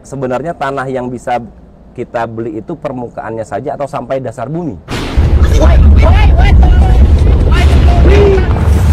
sebenarnya tanah yang bisa kita beli itu permukaannya saja atau sampai dasar bumi?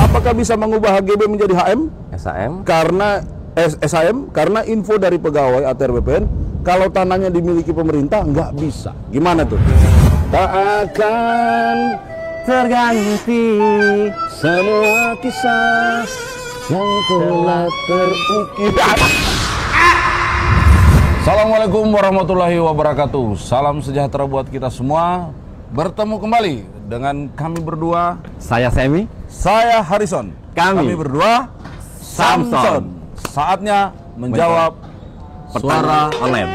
Apakah bisa mengubah HGB menjadi HM? SAM? Karena SAM, karena info dari pegawai ATR BPN, kalau tanahnya dimiliki pemerintah nggak bisa. Gimana tuh? Tak akan Terganti semua kisah yang telah terukir. Assalamualaikum warahmatullahi wabarakatuh. Salam sejahtera buat kita semua. Bertemu kembali dengan kami berdua. Saya Semi. Saya Harrison. Kami berdua Samson. Saatnya menjawab suara online.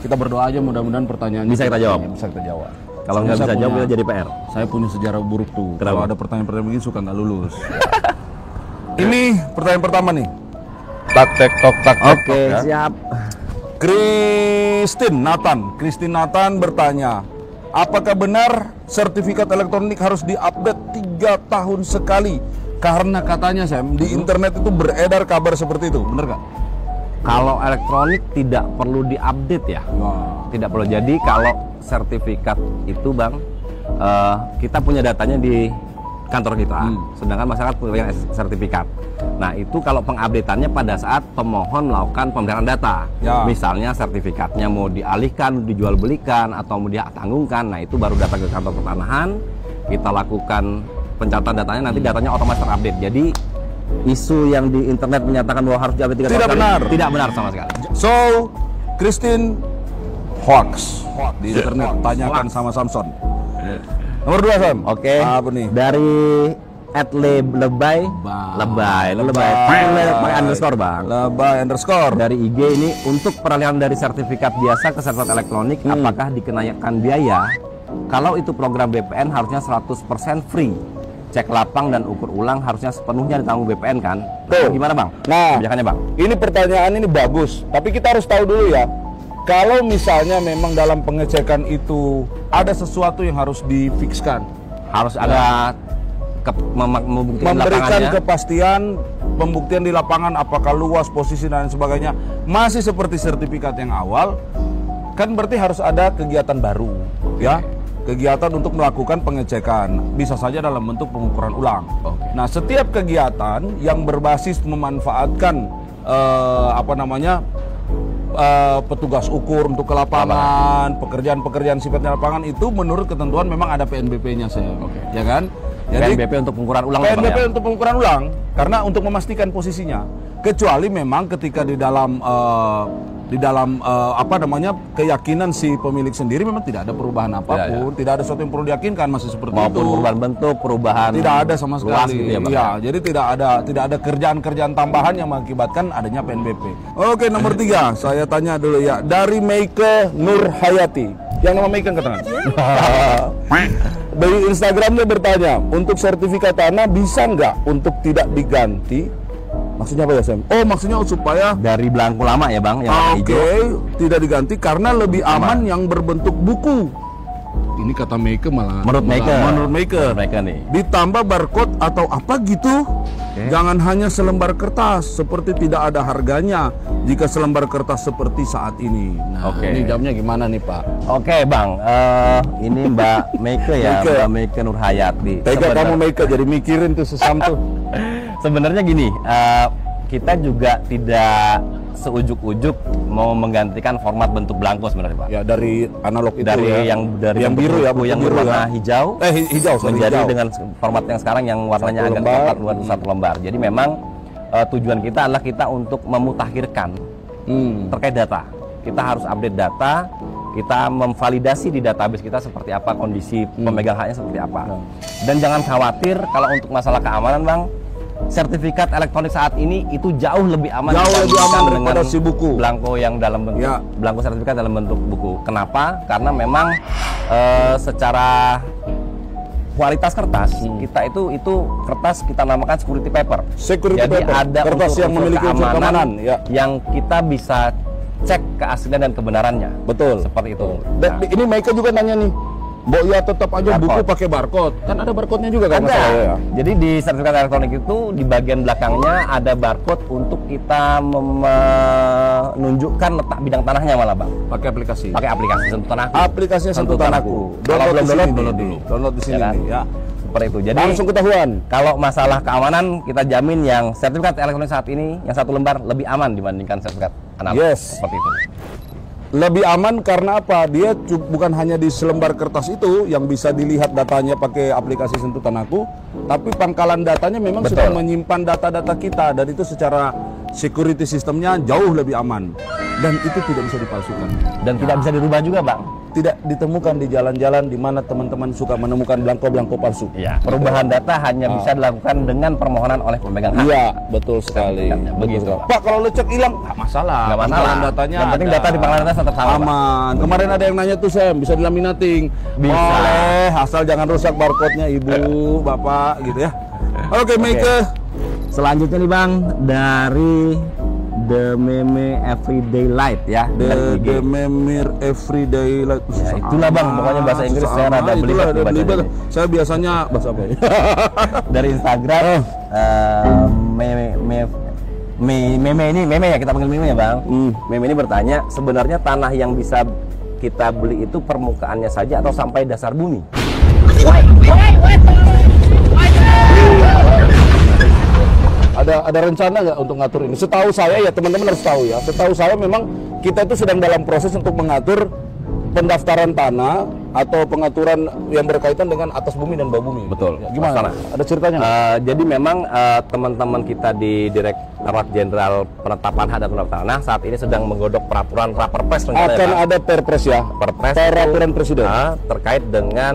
Kita berdoa aja mudah-mudahan pertanyaan Bisa kita jawab. Bisa kita jawab. Kalau nggak bisa jawab, kita jadi PR. Saya punya sejarah buruk tuh. Kenapa? Kalau ada pertanyaan-pertanyaan begini suka nggak lulus. Ini pertanyaan pertama nih. Tak tek tok tak tek Oke, tok, ya. siap. Christine Nathan bertanya, apakah benar sertifikat elektronik harus diupdate 3 tahun sekali? Karena katanya Sam, di internet itu beredar kabar seperti itu, bener nggak? Kalau elektronik tidak perlu diupdate ya. Tidak perlu. Jadi kalau sertifikat itu Bang, kita punya datanya di kantor kita, sedangkan masyarakat punya sertifikat. Nah itu kalau pengupdateannya pada saat pemohon melakukan pemeliharaan data, misalnya sertifikatnya mau dialihkan, dijual belikan, atau mau ditanggungkan, nah itu baru datang ke kantor pertanahan, kita lakukan pencatatan datanya, nanti datanya otomatis terupdate. Jadi isu yang di internet menyatakan bahwa harus diupdate 3 tahun Tidak sekali, benar. tidak benar sama sekali. So, Christine hoax di internet. Tanyakan sama Samson. Nomor 2 Sam. Oke. Apa nih? Dari @lebay pakai underscore Bang. Lebay underscore. Dari IG ini, untuk peralihan dari sertifikat biasa ke sertifikat elektronik, apakah dikenakan biaya? Kalau itu program BPN harusnya 100% free. Cek lapang dan ukur ulang harusnya sepenuhnya ditanggung BPN kan? Tuh. Gimana Bang? Nah, Kebijakannya Bang? ini pertanyaan ini bagus, tapi kita harus tahu dulu ya. Kalau misalnya memang dalam pengecekan itu ada sesuatu yang harus difikskan, Harus ada membuktikan memberikan lapangannya. kepastian pembuktian di lapangan, apakah luas, posisi dan sebagainya masih seperti sertifikat yang awal, kan berarti harus ada kegiatan baru, ya. Kegiatan untuk melakukan pengecekan, bisa saja dalam bentuk pengukuran ulang. Nah, setiap kegiatan yang berbasis memanfaatkan petugas ukur untuk ke lapangan, pekerjaan-pekerjaan sifatnya lapangan itu menurut ketentuan memang ada PNBP-nya saya, ya kan? Jadi PNBP untuk pengukuran ulang. PNBP Bang, ya? untuk pengukuran ulang, karena untuk memastikan posisinya. Kecuali memang ketika di dalam keyakinan si pemilik sendiri memang tidak ada perubahan apapun, tidak ada sesuatu yang perlu diyakinkan, masih seperti Maupun itu. perubahan bentuk, perubahan Tidak ada sama luas sekali. gitu ya, Bang, Iya, jadi tidak ada kerjaan-kerjaan tambahan yang mengakibatkan adanya PNBP. Oke, nomor 3, saya tanya dulu ya, dari Meike Nur Hayati. Yang nama Meike angkat tangan. Dari Instagramnya bertanya, untuk sertifikat tanah bisa nggak untuk tidak diganti? Maksudnya apa ya Sam? Oh, maksudnya supaya dari belangku lama ya Bang, yang warna hijau. tidak diganti karena lebih aman yang berbentuk buku. Ini kata Meike malah. Menurut Meike nih. Ditambah barcode atau apa gitu. Jangan hanya selembar kertas, seperti tidak ada harganya jika selembar kertas seperti saat ini. Nah, ini jawabnya gimana nih Pak? Oke Bang, ini Mbak Meike ya, Mbak Meike Nur Hayati. Tega kamu Meike, jadi mikirin tuh sesam tuh. Sebenarnya gini, kita juga tidak seujuk-ujuk mau menggantikan format bentuk belangko sebenarnya Pak. Ya dari analog itu dari ya. yang biru ya, yang berwarna hijau, menjadi hijau. dengan format yang sekarang yang warnanya agak coklat, buat 1 lembar. Jadi memang tujuan kita adalah kita untuk memutakhirkan terkait data. Kita harus update data, kita memvalidasi di database kita seperti apa kondisi pemegang haknya seperti apa. Dan jangan khawatir kalau untuk masalah keamanan Bang. Sertifikat elektronik saat ini itu jauh lebih aman daripada si buku belangko yang dalam bentuk belangko sertifikat dalam bentuk buku. Kenapa? Karena memang secara kualitas kertas kita itu kertas kita namakan security paper. Jadi ada kertas yang memiliki unsur keamanan yang kita bisa cek keaslian dan kebenarannya. Betul. Seperti itu. Ini Meike juga nanya nih. Mbok ya tetap aja buku Barcode. pakai barcode. Kan ada barcode-nya juga kan Ada. masalahnya ya. Jadi di sertifikat elektronik itu di bagian belakangnya ada barcode untuk kita menunjukkan letak bidang tanahnya malah bang. Pakai aplikasi. Pakai aplikasi Sentuh Tanahku. Aplikasinya Sentuh Tanahku. Kalau belum di sini download, nih. download dulu. Download di sini Ya kan? nih, ya. Seperti itu. Jadi Langsung ketahuan. kalau masalah keamanan kita jamin yang sertifikat elektronik saat ini yang satu lembar lebih aman dibandingkan sertifikat analog. Yes. Seperti itu. Lebih aman karena apa? Dia bukan hanya di selembar kertas itu yang bisa dilihat datanya pakai aplikasi Sentuh Tanahku, tapi pangkalan datanya memang Betul. sudah menyimpan data-data kita dan itu secara security sistemnya jauh lebih aman dan itu tidak bisa dipalsukan. Dan tidak bisa dirubah juga bang. Tidak ditemukan di jalan-jalan di mana teman-teman suka menemukan belangko-belangko palsu. Iya. Perubahan data hanya bisa dilakukan dengan permohonan oleh pemegang hak. Iya, betul sekali. Sertifikatnya, begitu, Betul. Pak. Pak, kalau lecek hilang, nggak masalah. Nggak masalah. Pangkalan datanya Yang penting ada. data di pangkalan data tetap sama, Pak. Aman. Kemarin ada yang nanya tuh, Sam, bisa dilaminating? Bisa. Boleh, asal jangan rusak barcode-nya Ibu, Bapak, gitu ya. Oke, Meike. Selanjutnya nih bang dari The Meme Everyday Light ya. dari IG. The Memir Everyday Light. Ya, itulah bang, pokoknya bahasa Inggris saya rada belibet itulah, nih bacanya. belibet. Saya biasanya bahasa apa ya? Dari Instagram meme ini ya, kita panggil meme ya bang. Meme ini bertanya, sebenarnya tanah yang bisa kita beli itu permukaannya saja atau sampai dasar bumi? Ada rencana nggak untuk ngatur ini? Setahu saya ya, teman-teman harus tahu ya. Setahu saya memang kita itu sedang dalam proses untuk mengatur pendaftaran tanah atau pengaturan yang berkaitan dengan atas bumi dan bawah bumi. Betul. Ya, gimana? Masalah. Ada ceritanya nggak? Jadi memang teman-teman kita di Direktorat Jenderal Penetapan Hak dan Pendaftaran Tanah saat ini sedang menggodok peraturan Raperpres rencananya, Akan Pak. ada perpres ya? Perpres Peraturan itu, Presiden. terkait dengan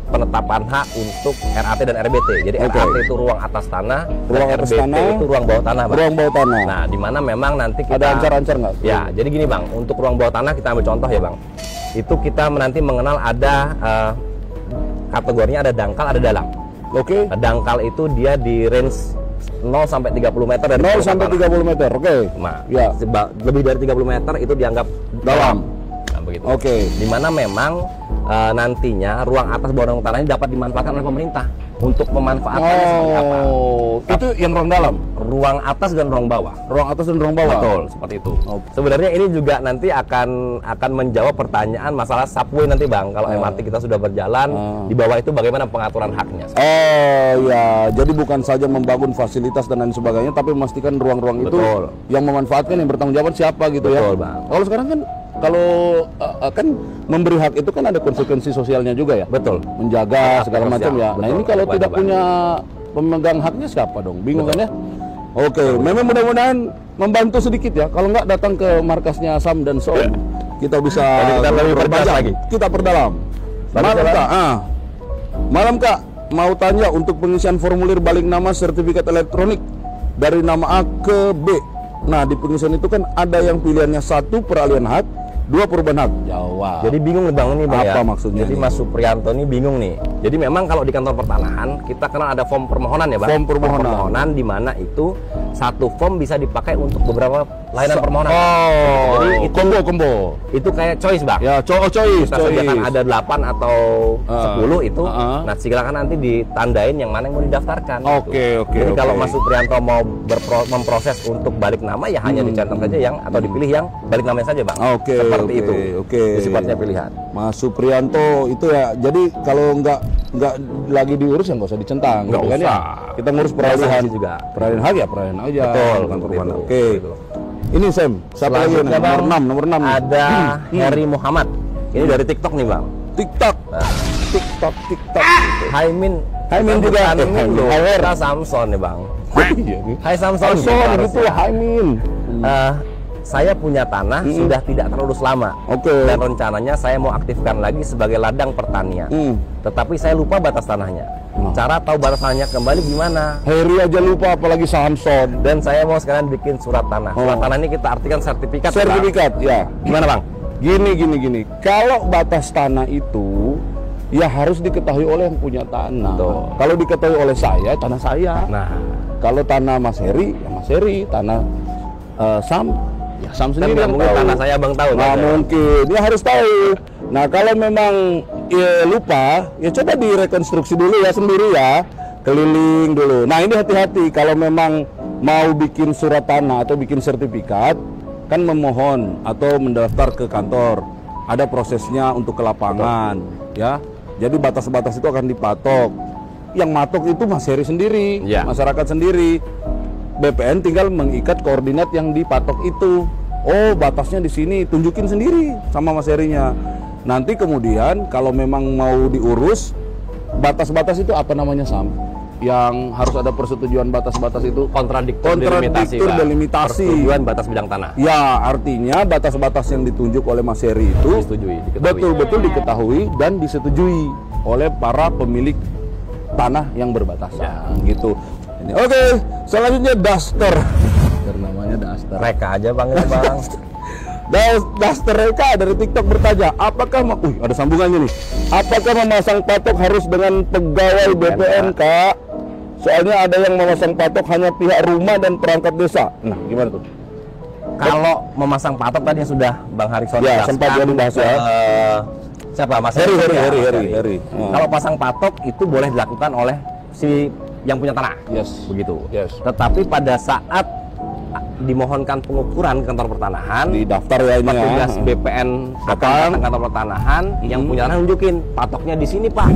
penetapan hak untuk RAT dan RBT. Jadi Oke. RAT itu ruang atas tanah, Ruang dan atas RBT tanah, itu ruang bawah tanah, Bang. Ruang bawah tanah. Nah, di mana memang nanti kita Ada ancar-ancar nggak? Ya, jadi gini Bang, untuk ruang bawah tanah kita ambil contoh ya Bang. Itu kita nanti mengenal ada kategorinya ada dangkal, ada dalam. Oke. Dangkal itu dia di range 0 sampai 30 meter dari 0 permukaan sampai tanah. 30 meter. Oke. Nah, Ya. lebih dari 30 meter itu dianggap Dalam. Nah, begitu. Oke. Dimana memang nantinya ruang atas bawah tanah ini dapat dimanfaatkan oleh pemerintah untuk memanfaatkannya seperti apa? Oh, itu yang ruang dalam. Ruang atas dan ruang bawah. Ruang atas dan ruang bawah. Betul, seperti itu. Oke. Sebenarnya ini juga nanti akan menjawab pertanyaan masalah subway nanti Bang. Kalau MRT kita sudah berjalan, di bawah itu bagaimana pengaturan haknya? Oh ya, jadi bukan saja membangun fasilitas dan lain sebagainya, tapi memastikan ruang-ruang itu Betul. yang memanfaatkan, yang bertanggung jawab siapa gitu ya. Betul, Bang. Kalau sekarang kan, kalau kan memberi hak itu kan ada konsekuensi sosialnya juga ya. Betul. Menjaga Hak segala sosial, macam ya. Nah betul, ini kalau tidak kewajiban. punya pemegang haknya siapa dong? Bingung Betul. kan ya? Oke, memang mudah-mudahan membantu sedikit ya. Kalau nggak datang ke markasnya Sam dan Son, kita bisa Jadi kita lebih perjelas perpanjang. lagi. Kita perdalam. Bagus, Malam Bang. Kak, malam Kak, mau tanya untuk pengisian formulir balik nama sertifikat elektronik dari nama A ke B. Nah, di pengisian itu kan ada yang pilihannya 1 peralihan hak, 2 perubahan hak. Jawab. Jadi bingung nih Bang ini Bang Apa ya. maksudnya Jadi nih? Mas Supriyanto ini bingung nih. Jadi memang kalau di kantor pertanahan kita kenal ada form permohonan ya Bang. Form permohonan. di mana itu satu form bisa dipakai untuk beberapa layanan permohonan. Oh, Jadi itu combo. itu kayak choice Bang. Ya, choice. Kita sediakan ada 8 atau 10 itu. uh. Nah, silakan nanti ditandain yang mana yang mau didaftarkan. Oke, oke, Jadi oke. kalau Mas Supriyanto mau memproses untuk balik nama ya hanya dicantum saja yang atau dipilih yang balik namanya saja Bang. Oke, Seperti oke, itu. oke. Itu sifatnya pilihan. Mas Supriyanto itu ya. Jadi kalau nggak lagi diurus ya nggak usah dicentang, Nggak gitu kan ya. usah. Kita ngurus Biasa peralihan sih juga. Peralihan hak ya peralihan aja. Betul, Bukan seperti perubahan. itu. Oke. Gitu. Ini Sam, siapa lagi Selanjutnya, nomor Bang, 6, nomor 6. Ada Heri Muhammad. Ini dari TikTok nih Bang. TikTok. Nah, TikTok. Hai Min. Hai Min Kita juga. bukan Min loh. Hai Her. Kita Samson nih Bang. Iya nih. Hai Samson. Samson gitu, harusnya. Hai Min. Saya punya tanah sudah tidak terurus lama. Oke. Dan rencananya saya mau aktifkan lagi sebagai ladang pertanian. Tetapi saya lupa batas tanahnya. Cara tahu batas tanahnya kembali gimana? Heri aja lupa apalagi Samson. Dan saya mau sekarang bikin surat tanah. Surat tanah ini kita artikan sertifikat. Bang. Sertifikat, ya. Gimana Bang? Gini. Kalau batas tanah itu ya harus diketahui oleh yang punya tanah. Betul. Kalau diketahui oleh saya, tanah saya. Nah, Kalau tanah Mas Heri, ya Mas Heri. Tanah Sam, ya Sam kan sendiri nggak yang mungkin tahu. tanah saya Bang tahu. Nggak kan? mungkin, dia harus tahu. Nah kalau memang lupa, ya coba direkonstruksi dulu ya sendiri ya, keliling dulu. Nah ini hati-hati kalau memang mau bikin surat tanah atau bikin sertifikat, kan memohon atau mendaftar ke kantor. Ada prosesnya untuk ke lapangan, ya. Jadi batas-batas itu akan dipatok. Yang matok itu Mas Heri sendiri, masyarakat sendiri. BPN tinggal mengikat koordinat yang dipatok itu. Oh, batasnya di sini, tunjukin sendiri sama Mas Herinya. Nanti kemudian kalau memang mau diurus, batas-batas itu apa namanya Sam? Yang harus ada persetujuan batas-batas itu kontradiktur delimitasi. Persetujuan batas bidang tanah. Ya, artinya batas-batas yang ditunjuk oleh Mas Heri itu betul-betul diketahui dan disetujui oleh para pemilik tanah yang berbatasan gitu. Oke, selanjutnya Duster. Namanya Duster. Reka aja Bang ini Bang. Duster Reka dari TikTok bertanya, apakah ada sambungannya nih. Apakah memasang patok harus dengan pegawai BPN, Kak? Soalnya ada yang memasang patok hanya pihak rumah dan perangkat desa. Nah, gimana tuh? Kalau memasang patok tadi yang sudah Bang Harikson sempat dibahas ya. Siapa Mas Heri. Kalau pasang patok itu boleh dilakukan oleh si yang punya tanah, begitu. Tetapi pada saat dimohonkan pengukuran kantor pertanahan, di daftar ya ini petugas BPN datang kantor pertanahan yang punya tanah nunjukin patoknya di sini Pak.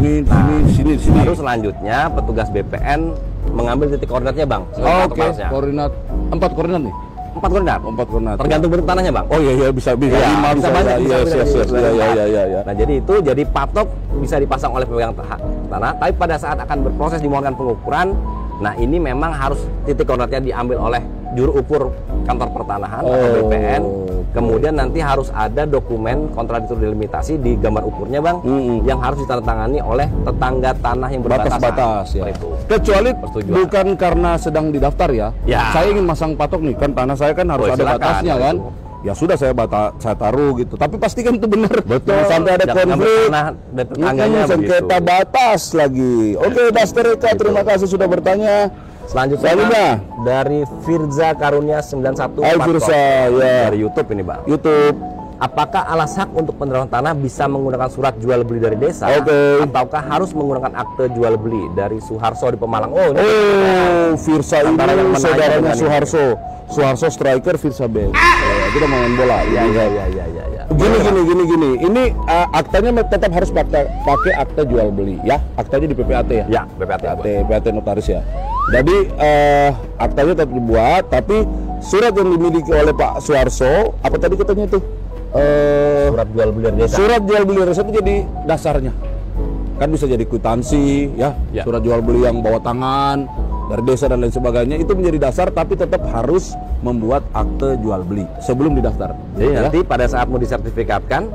Sini. Lalu selanjutnya petugas BPN mengambil titik koordinatnya Bang. Oke. Koordinat 4 koordinat nih. 4 koordinat. 4 koordinat. Tergantung bentuk tanahnya Bang. Oh iya bisa banyak. Ya. Nah jadi patok bisa dipasang oleh pemegang tanah, tapi pada saat akan berproses dimohonkan pengukuran, nah ini memang harus titik koordinatnya diambil oleh juru ukur kantor pertanahan atau BPN. Kemudian nanti harus ada dokumen kontradiktur delimitasi di gambar ukurnya Bang, yang harus ditandatangani oleh tetangga tanah yang berbatasan. Batas ya. Itu. Kecuali bukan karena sedang didaftar ya. Saya ingin masang patok nih, kan tanah saya kan harus ada batasnya kan. Ya sudah saya taruh gitu. Tapi pastikan itu benar. Betul. Sampai ada konflik. Sengketa batas lagi. Oke, Duster Reka, terima kasih sudah bertanya. Selanjutnya dari Firza Karunia 91. Firza ya. Dari YouTube ini Bang. YouTube. Apakah alas hak untuk penerapan tanah bisa menggunakan surat jual beli dari desa, ataukah harus menggunakan akte jual beli dari Suharso di Pemalang? Firza ini saudaranya Suharso striker, Firza B. Kita main bola. Ya. Gini. Ini aktanya tetap harus pakai akte jual beli ya. Aktanya di PPAT ya. Ya, PPAT notaris ya. Jadi aktanya tetap dibuat, tapi surat yang dimiliki oleh Pak Suharso, apa tadi katanya itu? Surat jual beli dari desa. Surat jual beli dari desa itu jadi dasarnya. Kan bisa jadi kwitansi ya. Surat jual beli yang bawa tangan dari desa dan lain sebagainya itu menjadi dasar, tapi tetap harus membuat akte jual beli sebelum didaftar. Jadi nanti pada saat mau disertifikatkan,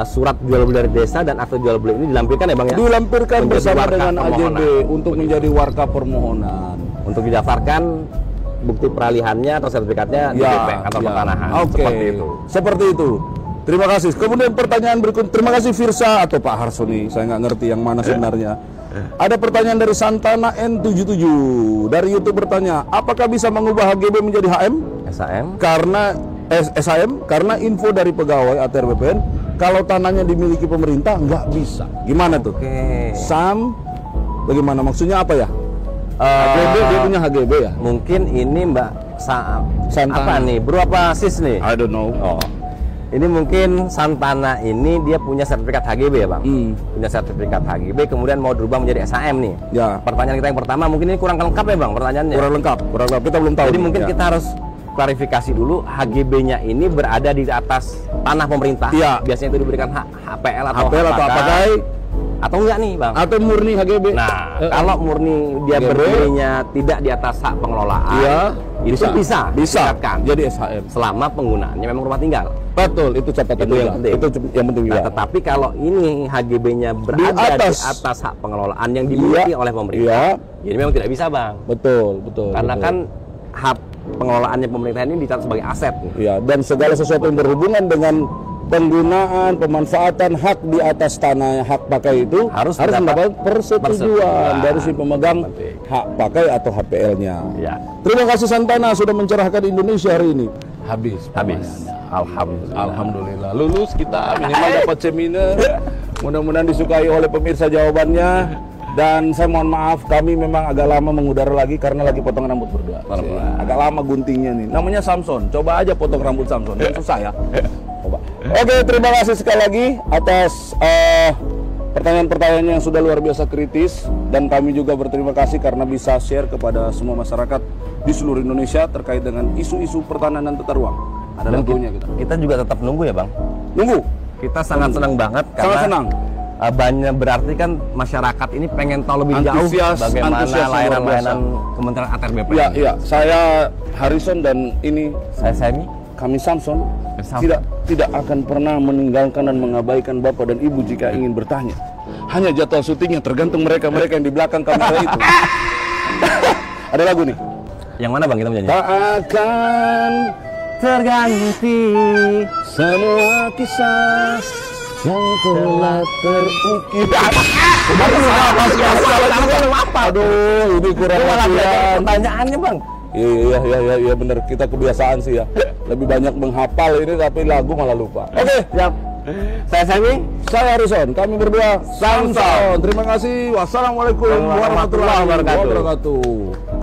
surat jual beli dari desa dan akte jual beli ini dilampirkan ya Bang ya? Dilampirkan bersama dengan AJB untuk menjadi warka permohonan. Untuk didaftarkan bukti peralihannya atau sertifikatnya di BP kantor pertanahan. Seperti itu. Terima kasih. Kemudian pertanyaan berikut. Terima kasih Firza atau Pak Harsoni. Saya nggak ngerti yang mana sebenarnya. Ada pertanyaan dari Santana N77 dari YouTube bertanya, apakah bisa mengubah HGB menjadi HM? SAM karena info dari pegawai ATR BPN kalau tanahnya dimiliki pemerintah nggak bisa. Gimana tuh? Sam, bagaimana maksudnya apa ya? HGB, dia punya HGB ya? Mungkin ini Mbak Santana. Apa nih? Bro apa sis nih? I don't know. Ini mungkin Santana ini dia punya sertifikat HGB ya Bang? Punya sertifikat HGB, kemudian mau dirubah menjadi SAM nih. Ya. Pertanyaan kita yang pertama, mungkin ini kurang lengkap ya Bang pertanyaannya? Kurang lengkap, kita belum tahu. Jadi mungkin kita harus klarifikasi dulu, HGB-nya ini berada di atas tanah pemerintah. Biasanya itu diberikan HPL atau pakai atau enggak nih Bang? Atau murni HGB. Nah, kalau murni dia berdirinya tidak di atas hak pengelolaan, itu bisa jadi SHM selama penggunaannya memang rumah tinggal. Betul, itu catatan itu yang penting. Itu yang penting juga. Tetapi kalau ini HGB-nya berada di atas hak pengelolaan yang dimiliki oleh pemerintah, jadi memang tidak bisa Bang. Betul. Karena kan hak pengelolaannya pemerintah ini dicatat sebagai aset. Iya, dan segala sesuatu yang berhubungan dengan penggunaan, pemanfaatan hak di atas tanah hak pakai itu harus mendapat persetujuan dari si pemegang hak pakai atau HPL-nya. Terima kasih Santana sudah mencerahkan Indonesia hari ini. Habis. Alhamdulillah. Lulus kita minimal dapat seminar. Mudah-mudahan disukai oleh pemirsa jawabannya. Dan saya mohon maaf, kami memang agak lama mengudara lagi karena lagi potong rambut berdua. Agak lama guntingnya nih. Namanya Samson. Coba aja potong rambut Samson. Yang susah ya. Coba. Oke, terima kasih sekali lagi atas pertanyaan-pertanyaan yang sudah luar biasa kritis. Dan kami juga berterima kasih karena bisa share kepada semua masyarakat di seluruh Indonesia terkait dengan isu-isu pertahanan dan tata ruang. Ada lagunya kita juga tetap nunggu ya Bang. Nunggu. Kita sangat senang banget karena Sangat senang. Banyak berarti kan masyarakat ini pengen tahu lebih jauh bagaimana layanan-layanan Kementerian ATR BPN. Ya, iya. Saya Harrison dan ini Saya Semi. kami Samson tidak akan pernah meninggalkan dan mengabaikan Bapak dan Ibu jika ingin bertanya. Hanya jadwal syutingnya tergantung mereka yang di belakang kamera itu. Ada lagu nih. Yang mana Bang kita menyanyi? Tak akan Terganti semua kisah yang telah terukir. Aduh, ini kurang latihan. Pertanyaannya Bang. Iya bener, kita kebiasaan sih ya. Lebih banyak menghafal ini tapi lagu malah lupa. Oke, siap. Saya Semi. Saya Harrison. Kami berdua Samson. Terima kasih. Wassalamualaikum warahmatullahi wabarakatuh.